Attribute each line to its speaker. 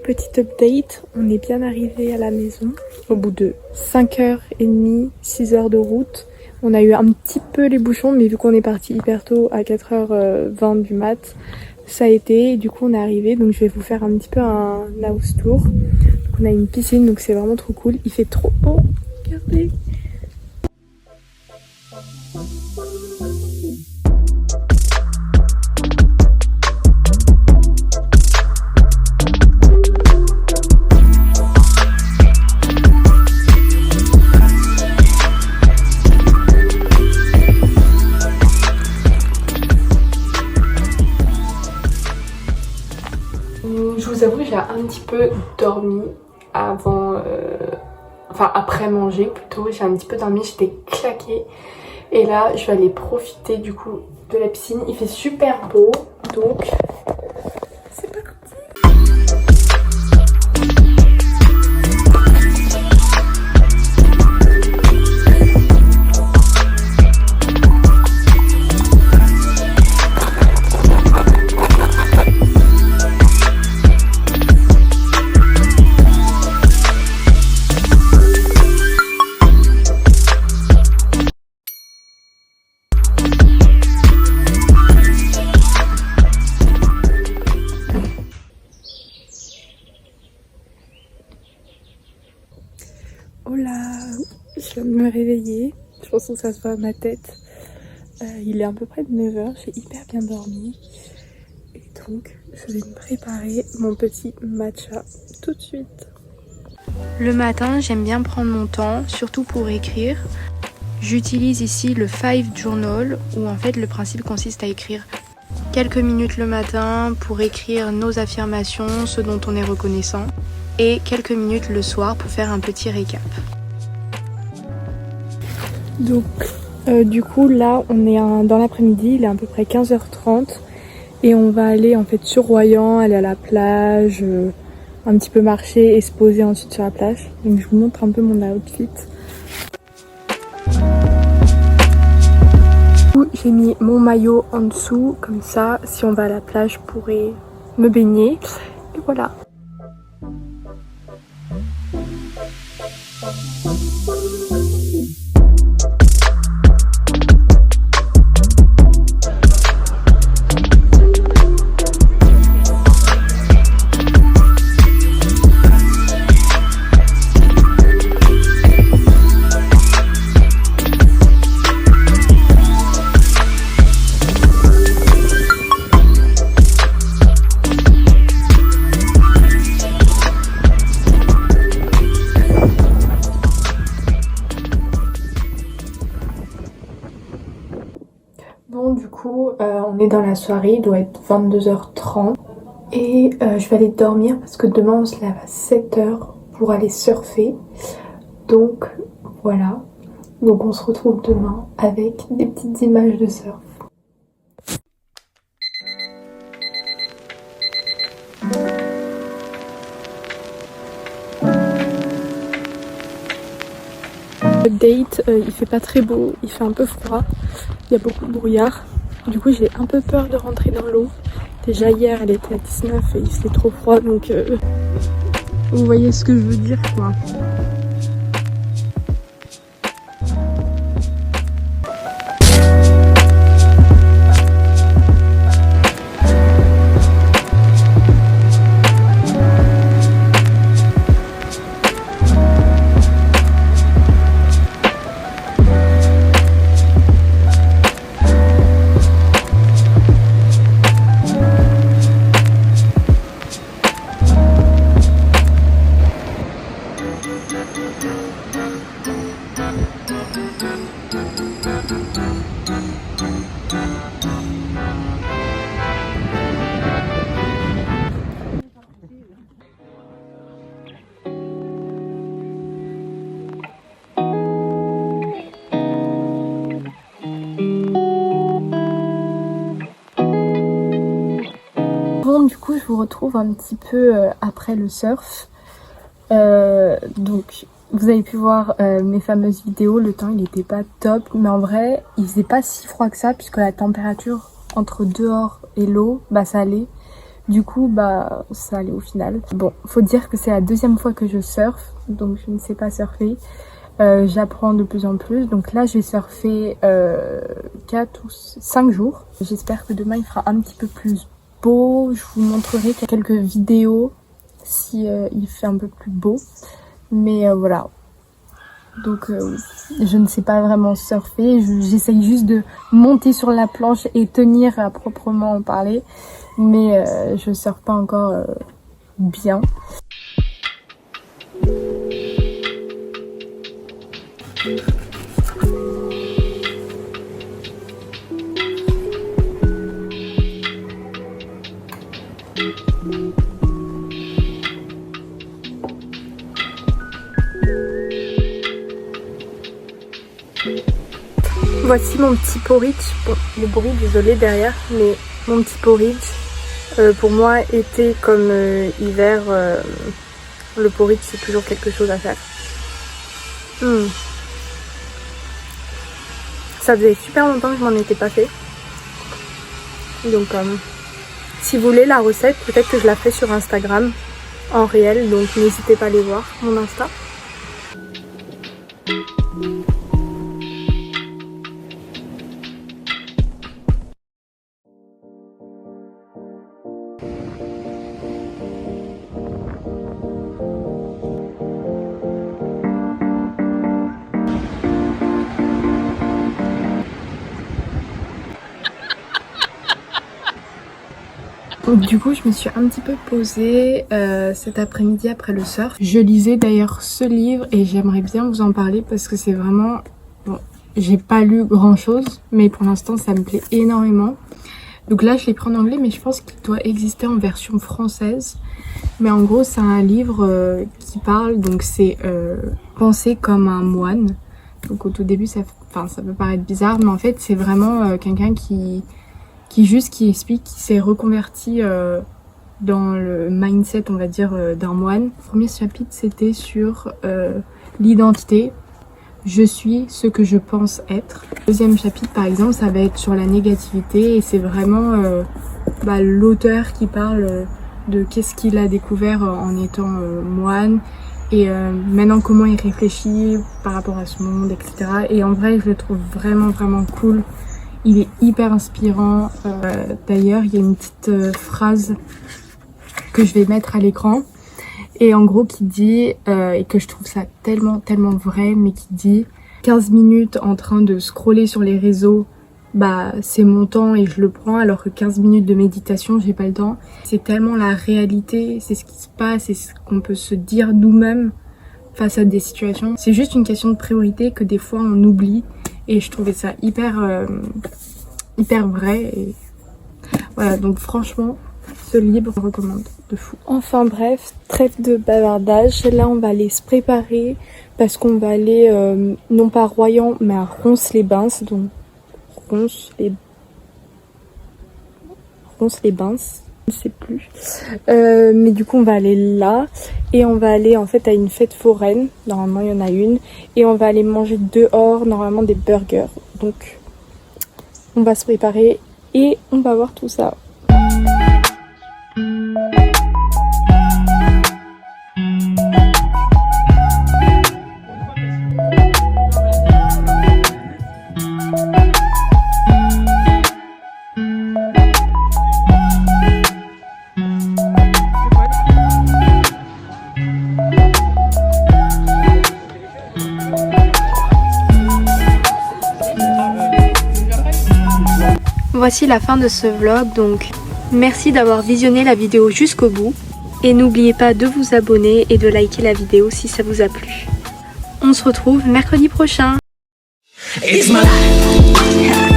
Speaker 1: Petite update, on est bien arrivé à la maison au bout de 5h30, 6h de route. On a eu un petit peu les bouchons, mais vu qu'on est parti hyper tôt à 4h20 du mat, ça a été. Et du coup on est arrivé, donc je vais vous faire un petit peu un house tour. Donc on a une piscine, donc c'est vraiment trop cool. Il fait trop beau, regardez. Je vous avoue, j'ai un petit peu dormi avant, enfin après manger plutôt. J'ai un petit peu dormi, j'étais claquée. Et là, je vais aller profiter du coup de la piscine. Il fait super beau, donc c'est parti. Hola, je viens de me réveiller, je pense que ça se voit à ma tête. Il est à peu près de 9h, j'ai hyper bien dormi. Et donc je vais me préparer mon petit matcha tout de suite. Le matin, j'aime bien prendre mon temps, surtout pour écrire. J'utilise ici le 5 Journal, où en fait le principe consiste à écrire quelques minutes le matin pour écrire nos affirmations, ce dont on est reconnaissant, et quelques minutes le soir pour faire un petit récap. Donc du coup là on est dans l'après-midi, il est à peu près 15h30 et on va aller en fait sur Royan, aller à la plage, un petit peu marcher et se poser ensuite sur la plage. Donc je vous montre un peu mon outfit. J'ai mis mon maillot en dessous, comme ça si on va à la plage je pourrais me baigner. Et voilà. Bon du coup on est dans la soirée, il doit être 22h30 et je vais aller dormir parce que demain on se lève à 7h pour aller surfer. Donc voilà, donc on se retrouve demain avec des petites images de surf. Update, il fait pas très beau, il fait un peu froid, il y a beaucoup de brouillard. Du coup j'ai un peu peur de rentrer dans l'eau. Déjà hier elle était à 19 et il faisait trop froid, donc vous voyez ce que je veux dire quoi. Bon du coup je vous retrouve un petit peu après le surf. Donc vous avez pu voir mes fameuses vidéos, le temps il n'était pas top, mais en vrai il faisait pas si froid que ça puisque la température entre dehors et l'eau, bah ça allait. Du coup, bah, ça allait au final. Bon, faut dire que c'est la deuxième fois que je surfe, donc je ne sais pas surfer. J'apprends de plus en plus. Donc là, je vais surfer 4 ou 5 jours. J'espère que demain, il fera un petit peu plus beau. Je vous montrerai quelques vidéos si il fait un peu plus beau. Mais voilà. Donc je ne sais pas vraiment surfer. J'essaye juste de monter sur la planche et tenir à proprement en parler. Mais je surfe pas encore bien. Voici mon petit porridge. Bon, le bruit, désolé derrière, mais mon petit porridge. Pour moi, été comme hiver, le porridge c'est toujours quelque chose à faire. Ça faisait super longtemps que je m'en étais pas fait. Donc si vous voulez la recette, peut-être que je la ferai sur Instagram en réel. Donc n'hésitez pas à aller voir mon Insta. Du coup, je me suis un petit peu posée cet après-midi après le surf. Je lisais d'ailleurs ce livre et j'aimerais bien vous en parler parce que c'est vraiment... Bon, j'ai pas lu grand-chose, mais pour l'instant, ça me plaît énormément. Donc là, je l'ai pris en anglais, mais je pense qu'il doit exister en version française. Mais en gros, c'est un livre qui parle, donc c'est Penser comme un moine. Donc au tout début, ça peut paraître bizarre, mais en fait, c'est vraiment quelqu'un qui explique qu'il s'est reconverti dans le mindset, on va dire, d'un moine. Le premier chapitre, c'était sur l'identité. Je suis ce que je pense être. Le deuxième chapitre, par exemple, ça va être sur la négativité et c'est vraiment l'auteur qui parle de qu'est-ce qu'il a découvert en étant moine et maintenant comment il réfléchit par rapport à ce monde, etc. Et en vrai, je le trouve vraiment, vraiment cool. Il est hyper inspirant. D'ailleurs, il y a une petite phrase que je vais mettre à l'écran. Et en gros, qui dit, et que je trouve ça tellement, tellement vrai, mais qui dit 15 minutes en train de scroller sur les réseaux, bah c'est mon temps et je le prends, alors que 15 minutes de méditation, j'ai pas le temps. C'est tellement la réalité, c'est ce qui se passe, c'est ce qu'on peut se dire nous-mêmes face à des situations. C'est juste une question de priorité que des fois on oublie. Et je trouvais ça hyper vrai. Et voilà, donc franchement, ce livre, je le recommande de fou. Enfin bref, trêve de bavardage. Là, on va aller se préparer parce qu'on va aller, non pas à Royan, mais à Ronces-les-Bains. Donc, Ronces-les-Bains, je ne sais plus. Mais du coup, on va aller là. Et on va aller en fait à une fête foraine. Normalement, il y en a une. Et on va aller manger dehors, normalement des burgers. Donc, on va se préparer et on va voir tout ça. Voici la fin de ce vlog, donc merci d'avoir visionné la vidéo jusqu'au bout et n'oubliez pas de vous abonner et de liker la vidéo si ça vous a plu. On se retrouve mercredi prochain. It's my life.